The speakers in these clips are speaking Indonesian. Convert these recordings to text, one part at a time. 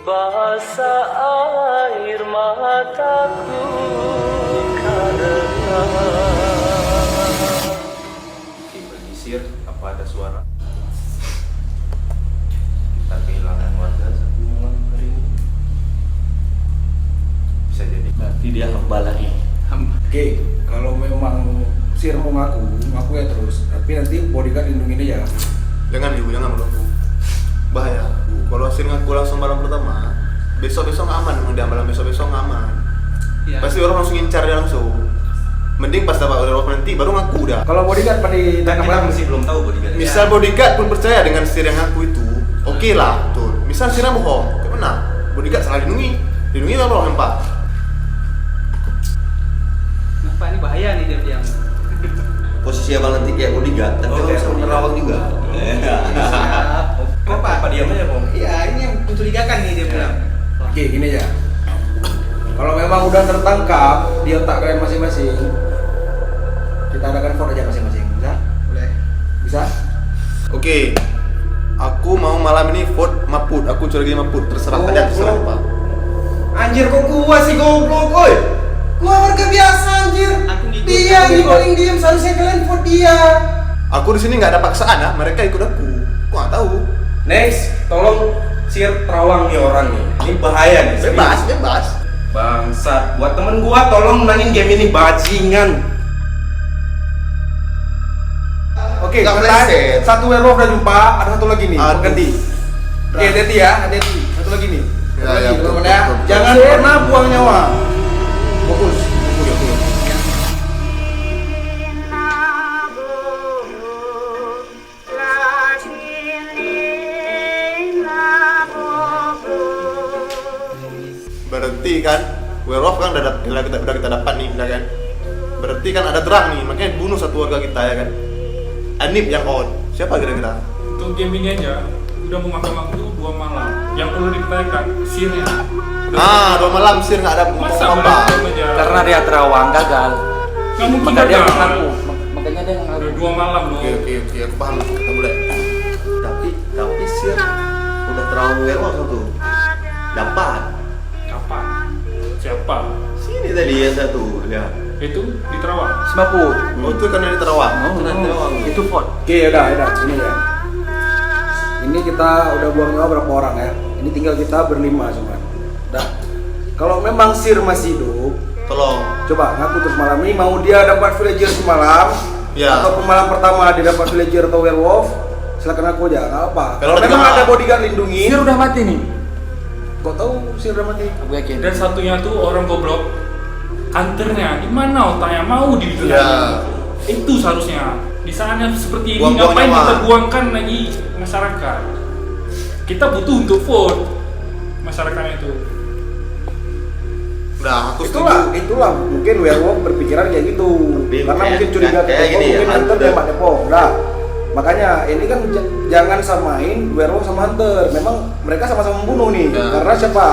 basah air mataku karena bagi Sir, apa ada suara? Kita kehilangan warga satu malam hari ini. Bisa jadi Berarti dia hamba lagi. Oke, kalau memang Sir mau ngaku ya terus. Tapi nanti bodyguard lindungin aja. Jangan ibu, jangan menunggu. Bahaya. Kalau Sir ngaku langsung malam pertama, besok-besok nggak aman, memang dia malam besok-besok nggak aman. Ya. Pasti orang langsung ngincar dia langsung. Mending pas dapat order nanti baru ngaku dah. Kalau bodyguard pada dan ditangkap kita lagi. masih belum tahu bodyguard. Misal bodyguard pun percaya dengan Sir yang ngaku itu, oke lah, betul. Misal Sir bohong, kemana? Bodyguard salah lindungi orang empat. Kenapa ini bahaya nih dia bilang. Posisi abang nanti kayak bodyguard, tapi kayak penerawang juga. Apa diam aja, Bang? Iya, ini yang mencurigakan nih dia bilang. Oke, gini aja. Kalau memang udah tertangkap di otak kalian masing-masing, kita adakan vote aja masing-masing. Bisa? Boleh. Bisa? Oke. Aku mau malam ini vote Maput. Aku curigai Maput. Terserah kalian, terserah apa. Anjir kok gua sih goblok, oi. Gua warga biasa anjir. Aku ngikut. Dia Aku ini ngikut. paling diam, seharusnya kalian vote dia. Aku di sini nggak ada paksaan ya. Mereka ikut aku. Aku nggak tahu. Next, tolong Sir terawang nih orang nih. Ini bahaya nih. serius. Bebas. Bangsat, buat temen gua tolong menangin game ini bajingan. Oke, Nggak sebentar. meleset. Satu werewolf udah jumpa, ada satu lagi nih. Aduh. Ganti. Oke, hati-hati ya, hati-hati. Satu lagi nih. Satu Ya, lagi, ya, betul, teman-teman betul, ya. betul. Jangan pernah buang nyawa. Fokus. Berarti kan werewolf kan udah kita dapat nih, ya kan? Berarti kan ada terang nih, makanya bunuh satu warga kita ya kan? Anip yang on. Siapa kira-kira? Untuk game ini aja udah memakan waktu 2 malam. Yang perlu diketahui sirnya. Ah, 2 malam Sir nggak ada Masa apa. boleh aja? Karena dia terawang gagal. Nggak mungkin Maka dia gagal. mengaku. Makanya dia Udah mengaku. 2 malam loh. Oke, aku paham. Kita boleh. Tapi Sir udah terawang werewolf satu. Dapat. Kapan? Siapa? Sini tadi yang satu, lihat. Itu di Terawang. Semaput. Oh, itu karena di Terawang. Itu vote. Oke, udah. Ini ya. Ini kita udah buang nyawa berapa orang ya? Ini tinggal kita berlima cuma. Udah. Kalau memang Sir masih hidup, Tolong. coba ngaku terus malam ini mau dia dapat villager semalam, Ya. atau malam pertama dia dapat villager atau werewolf, silakan aku aja, nggak apa. Kalau Kalau memang tidak- ada bodyguard lindungi, Sir udah mati nih. kok tahu Sir udah mati? Aku yakin. Dan satunya tuh orang goblok. Hunternya di mana otaknya mau dibilang? Ya. Itu seharusnya. Di sana seperti ini Buang-buang ngapain nyawa. kita buangkan lagi masyarakat? Kita butuh untuk vote masyarakatnya itu. Udah, aku setuju. Itulah mungkin werewolf berpikiran kayak gitu. Tapi Karena kayak- mungkin curiga kayak ke Depok, gini ya, mungkin hunter hunter. tembak Depok. Nah, makanya ini kan jangan samain werewolf sama hunter. Memang mereka sama-sama membunuh nih. Ya. Karena siapa?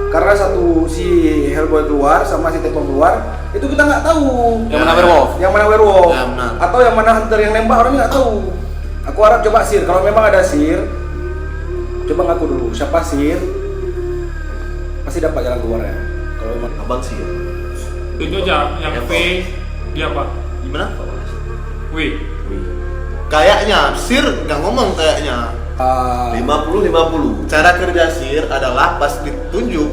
Karena satu si Hellboy keluar sama si Tepong keluar, itu kita nggak tahu. Yang mana werewolf? Yang mana werewolf? Ya, benar. Atau yang mana hunter yang nembak orang nggak tahu. Aku harap coba Sir. Kalau memang ada Sir, coba ngaku dulu. Siapa Sir? Pasti dapat jalan keluarnya. Kalau memang Abang Sir. Itu aja yang V dia apa? Gimana? W. Kayaknya Sir nggak ngomong kayaknya. 50-50. Cara kerja Sir adalah pas ditunjuk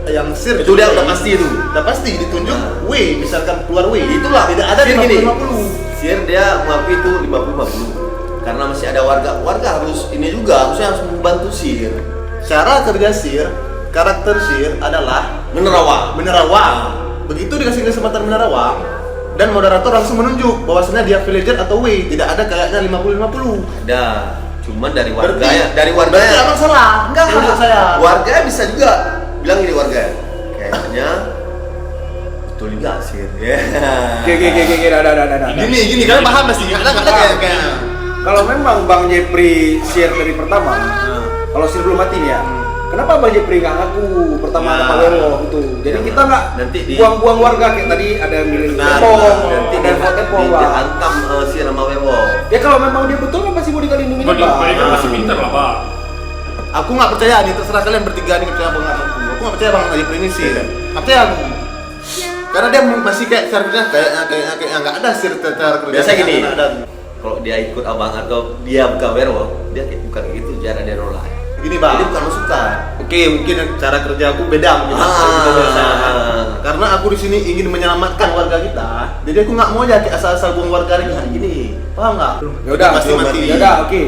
yang Sir Itu dia udah pasti itu. Udah pasti ditunjuk W, misalkan keluar W. Itulah tidak ada Sir gini. 50-50. Sir dia mengakui itu 50-50. Karena masih ada warga harus ini juga, harusnya harus membantu Sir. Cara kerja Sir, karakter Sir adalah Menerawang. menerawang. Begitu dikasih kesempatan menerawang dan moderator langsung menunjuk bahwasanya dia villager atau W, tidak ada kayaknya 50-50. Ada. Cuman dari warga Berarti- ya, dari warga berarti abang salah. Enggak, menurut saya. Warga bisa juga bilang gini warga. Kayaknya betul juga Sir. Ya. Oke, ada. Gini, kalian paham pasti? Ada nggak kayak Kalau memang Bang Jepri share dari pertama, kalau share belum mati nih ya, kenapa Bang Jepri nggak ngaku pertama Ya. ada Pak werewolf itu? Jadi Ya, kita nggak nanti di- buang-buang warga kayak tadi ada yang milih Nah, Tepong, nanti ada yang vote Tepong lah. dihantam Sir sama werewolf. Ya kalau memang dia betul kan pasti mau dikali lindungi Bagi Pak. mereka masih pintar lah pak. Aku nggak percaya nih, terserah kalian bertiga nih percaya apa nggak sama aku. Aku nggak percaya Bang Haji Pri ini sih. Nggak percaya aku. Karena dia masih kayak cara kerja kayak nggak ada sih cara kerja. Biasa gini. Nggak ada. Kalau dia ikut abang atau dia bukan werewolf, dia kayak bukan gitu cara dia rola. Gini Bang. Jadi bukan masukan. Oke, mungkin cara kerja aku beda mungkin. Kita biasa. Karena aku di sini ingin menyelamatkan warga kita. Jadi aku nggak mau aja kayak asal-asal buang warga lagi hari gini. Paham nggak? Ya udah, Pasti mati. ya udah, oke.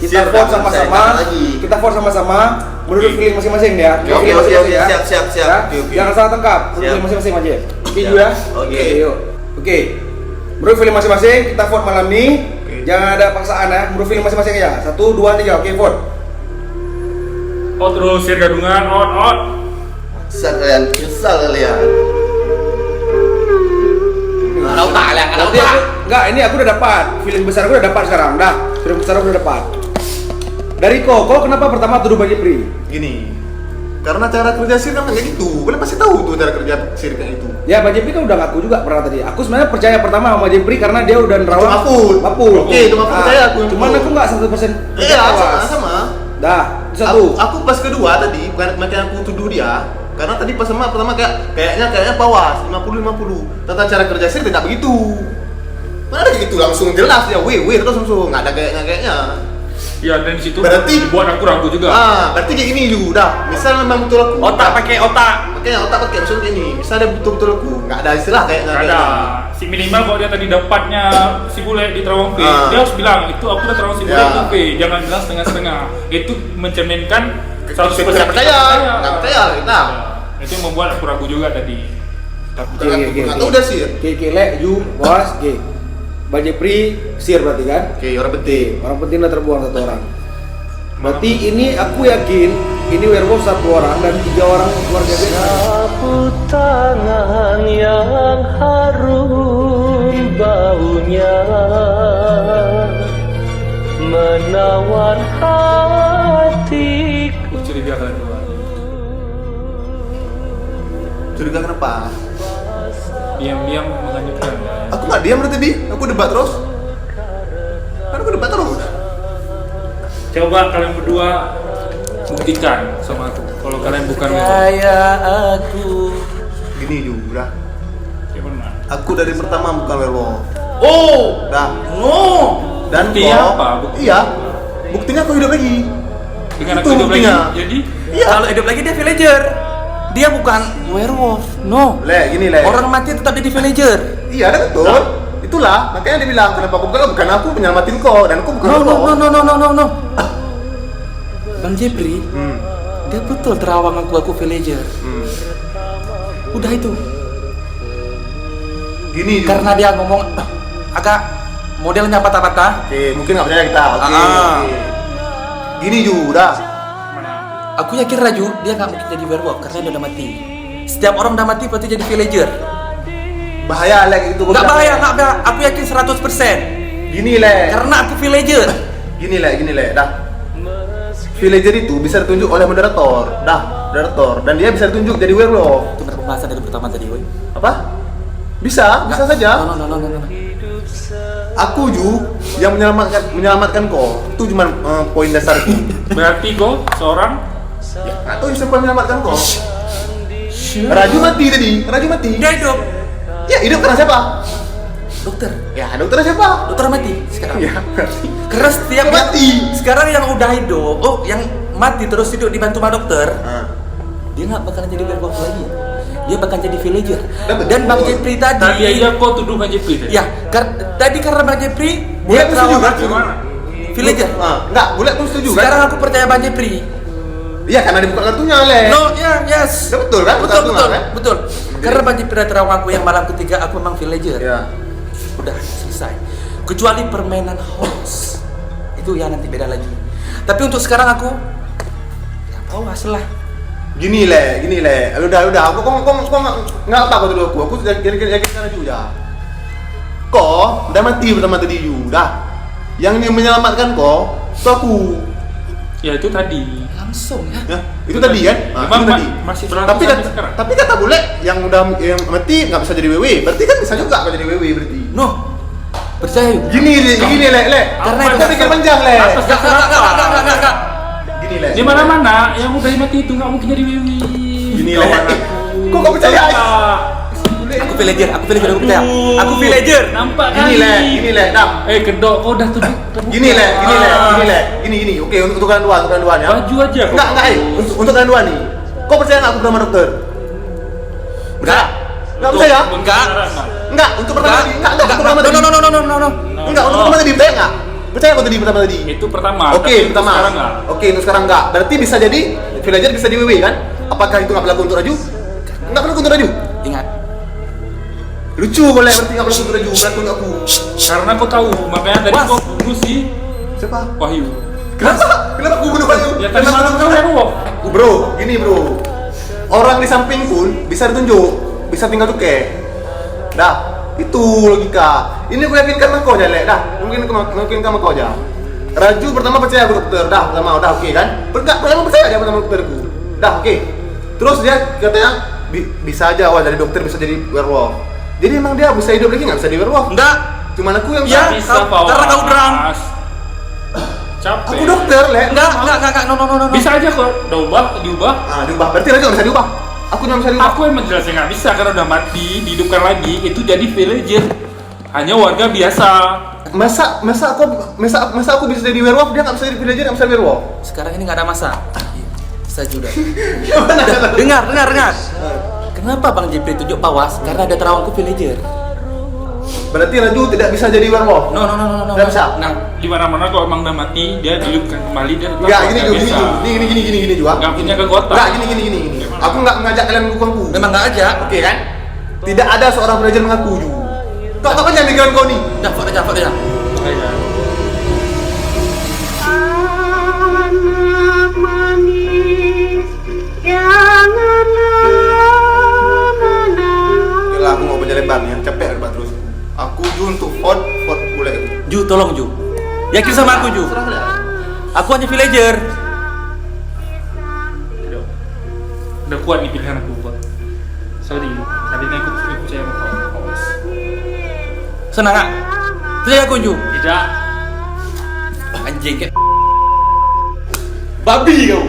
Kita Siap, vote saya sama-sama. tanya lagi. Kita vote sama-sama menurut feeling masing-masing ya. Oke, Feeling oke, masing-masing ya. siap. Ya? Jangan salah tangkap. Menurut Siap. feeling masing-masing aja. Oke, Siap. Ju ya. Oke. Yuk. Oke. Menurut feeling masing-masing kita vote malam ini. Oke. Jangan ada paksaan ya. Menurut feeling masing-masing aja. 1, 2, 3. Oke, vote. Out terus, share gadungan, out. Kesal kalian. Tahu tak lah, Nanti aku enggak, ini aku udah dapat. Feeling besar aku udah dapat sekarang. Dah. Feeling besar aku udah dapat. Dari kok kenapa pertama tuduh Bang Jepri? Gini, karena cara kerja sir kan kayak gitu. Kalian pasti tahu tuh cara kerja sir kayak itu. Ya, Bang Jepri kan udah ngaku juga pernah tadi. Aku sebenarnya percaya pertama sama Jepri karena dia udah nerawang. Mapul. Oke, itu mapul percaya aku. Cuman aku enggak 100% Iya, sama. Dah, itu satu. Aku pas kedua tadi bukan makanya aku tuduh dia. Karena tadi pas sama pertama kayaknya pawas 50-50 tentang cara kerja sir tidak begitu. Mana ada kayak gitu langsung jelas ya, wih terus langsung nggak ada kayaknya. Ya, dan di situ Berarti- dibuat aku ragu juga. Berarti kayak gini juga. Udah, misal memang betul aku. pakai otak. Makanya otak pakai maksudnya kayak ini. Misal dia betul aku, nggak ada istilah kayaknya. Ada si minimal kalau dia tadi dapatnya si bule di Terawang V, dia harus bilang itu aku udah Terawang si bule Ya. itu V, jangan bilang setengah-setengah. Itu mencerminkan 100% Nggak percaya kita. Ya, itu yang membuat aku ragu juga tadi. Nggak tahu udah sih. Oke, Le, Ju, Was, oke. Bang Jepri, Sir berarti kan? Oke, orang penting. Orang penting udah terbuang satu orang. Berarti ini aku yakin ini werewolf 1 orang dan 3 orang keluarga beda. Sapu tangan yang harum baunya menawar hatiku. Aku curiga kalian dua. Curiga kenapa? Diam-diam menghanyutkan. Aku nggak diam berarti di. Aku debat terus. Kan aku debat terus. Coba kalian berdua buktikan sama aku kalau kalian bukan werewolf. Kayak aku. Gini juga. Gimana? Aku dari pertama bukan werewolf. Oh, Dah. no. Dan Buktinya kok- apa? Buktinya? Iya. Buktinya aku hidup lagi. Dengan Itu aku hidup lagi. buktinya. Jadi Iya. Kalau hidup lagi dia villager. Dia bukan werewolf. No. Gini le. Orang mati tetap jadi villager. Iya, ada betul. Itulah, makanya dia bilang kenapa aku bukan aku penyelamatin kau dan aku bukan No, no, werewolf. no. Bang Jepri, Hmm. dia betul terawang aku villager. Hmm. Udah itu. Gini. Karena dia ngomong agak modelnya patah-patah. Oke, mungkin nggak percaya kita. Oke. Ah. Oke. Gini juga. Aku yakin Raju dia nggak mungkin jadi werewolf karena dia udah mati. Setiap orang udah mati berarti jadi villager. Bahaya le itu. Nggak bahaya, nggak bahaya. Aku yakin 100%. Gini le. Karena aku villager. Gini le. Dah. Villager itu bisa ditunjuk oleh moderator. Moderator. Dan dia bisa ditunjuk jadi werewolf. Itu pembahasan dari pertama tadi, woi. Apa? Bisa saja. No. Aku yang menyelamatkan kau. Itu cuma poin dasarku. berarti kau seorang Atau siapa yang menyelamatkan kau? Raju mati tadi. Dia hidup. Ya hidup karena siapa? Dokter. Ya dokternya siapa? Dokter mati sekarang. Ya. Karena setiap Dia mati. sekarang yang udah hidup, yang mati terus hidup dibantu sama dokter, Ah. dia nggak bakalan jadi werewolf lagi. Dia bakal jadi villager. Betul. Dan Bang Jepri tadi, tadi aja kau tuduh Bang Jepri tadi. ya, tadi karena Bang Jepri Boleh dia aku setuju terawang kan? Gimana? villager. Enggak, boleh pun setuju kan? Sekarang aku percaya Bang Jepri. Iya karena dibuka kartunya le. No, ya, yes. Ya, betul kan? Betul, Betul, betul, kan? betul. Karena Bang Jepri udah terawang aku yang malam ketiga aku memang villager. Ya. Udah selesai. Kecuali permainan host itu ya nanti beda lagi. Tapi untuk sekarang aku ya awas lah. Gini le. Udah. Aku kok nggak apa kau tuduh aku. Aku sudah yakin karena juga. Kok udah mati pertama tadi juga. Yang menyelamatkan kau itu aku. Ya itu tadi. Langsung ya. Ya, itu tadi kan? Nah, Memang itu tadi. masih berlaku Tapi sampai sekarang. tapi kata bule yang udah yang mati nggak bisa jadi WW. Berarti kan bisa juga nggak jadi WW berarti. No. Percaya yuk. Gini le. Karena Aku itu pikir panjang le. Atas dasar apa? Enggak. Gini le. lek. Di mana-mana yang udah mati itu nggak mungkin jadi Wiwi. Gini Kawan lek. aku. Kok kau percaya? Nampak. Aku villager, aku percaya. Aku villager. Nampak Gini kali. lek, Dam. Kedok kau udah terbuka. Gini lek. Gini. Oke, untuk kalian dua ya. Baju aja kok. Enggak, untuk kalian dua nih. Kau percaya nggak aku sama dokter? Enggak. Nggak percaya? Enggak. Enggak, untuk pertama tadi. Enggak, untuk pertama tadi. No. Enggak, untuk pertama tadi percaya nggak? Percaya kau tadi pertama tadi? Itu pertama. Oke, tapi pertama. Sekarang nggak. Oke, untuk sekarang enggak. Berarti bisa jadi villager bisa di WW kan? Apakah itu nggak berlaku untuk Raju? Nggak berlaku untuk Raju. Ingat. Lucu boleh berarti nggak berlaku untuk Raju, berlaku untuk aku. Karena kau tahu, makanya tadi Was. kau bunuh si Siapa? Wahyu. Kenapa? Kenapa aku bunuh Wahyu? Ya tadi malam kau yang walk. Bro, gini bro. Orang di samping pun bisa ditunjuk, bisa tinggal tuke. Dah, itu logika. Ini aku yakinkan sama kau aja, Lek. Dah, mungkin sama kau aja. Raju pertama percaya aku dokter. Dah, pertama udah oke kan? Pertama percaya aja pertama dokterku. Dah, oke. Terus dia katanya bisa aja awal dari dokter bisa jadi werewolf. Jadi emang dia bisa hidup lagi nggak bisa jadi werewolf? Enggak. Cuman aku yang Ya. Bisa, Pak. Karena kau drum. Capek. Aku dokter, Lek. Enggak. No. Bisa aja kok. Diubah. Ah, diubah. Berarti Raju nggak bisa diubah. Aku nggak bisa diubah. Aku emang jelasnya nggak bisa karena udah mati, dihidupkan lagi. Itu jadi villager. Hanya warga biasa. Masa aku bisa jadi werewolf, dia nggak bisa jadi villager, nggak bisa jadi werewolf. Sekarang ini nggak ada masa. Bisa juga. Dengar. Kenapa Bang Jepri tunjuk Pawas? Karena ada terawangku villager. Berarti Raju tidak bisa jadi werewolf. No. Nggak bisa. Nah, di mana-mana kalau emang udah mati, dia dihidupkan kembali dia tetap Enggak, gini warga biasa. juga. Nggak punya kekuatan. Enggak, gini. Aku nggak ngajak kalian mendukungku. Memang nggak aja. Oke kan? Tidak ada seorang villager mengaku juga. Kau apa jangan pikiran kau nih? Dah, Fak aja. Anak manis, janganlah menang. Yalah, aku mau berjalan lebar nih, capek lebar terus. Aku Ju untuk Ford boleh. Ju, tolong Ju. Yakin sama aku Ju. Serah lah. Aku hanya villager. Udah kuat nih pilihan aku buat. Sorry, kali ini aku percaya sama kau. Awas. Senang nggak? Percaya aku Ju. Tidak. Anjing kayak Babi kau.